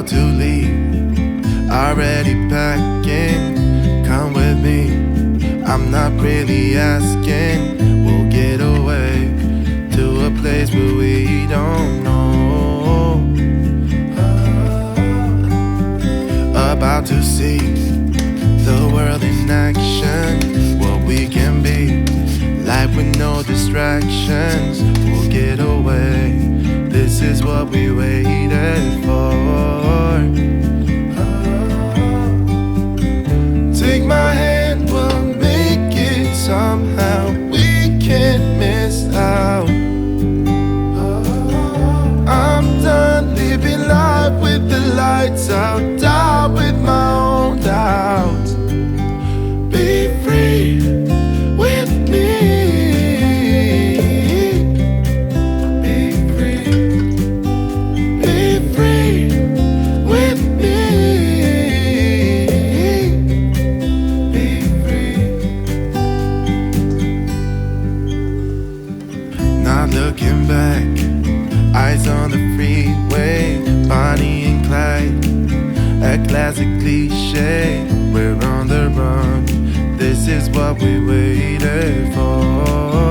about to leave, already packing. Come with me, I'm not really asking. We'll get away to a place where we don't know. About to see the world in action, what we can be, life with no distractions. We'll get away, this is what we waited for. Take my hand, we'll make it somehow. We can't miss out. I'm done living life with the lights out, die with my own doubts. Be free with me. Be free. Be free with me. Be free. Not looking back, eyes on the freeway, Bonnie and Clyde, a classic cliche. We're on the run, this is what we waited for.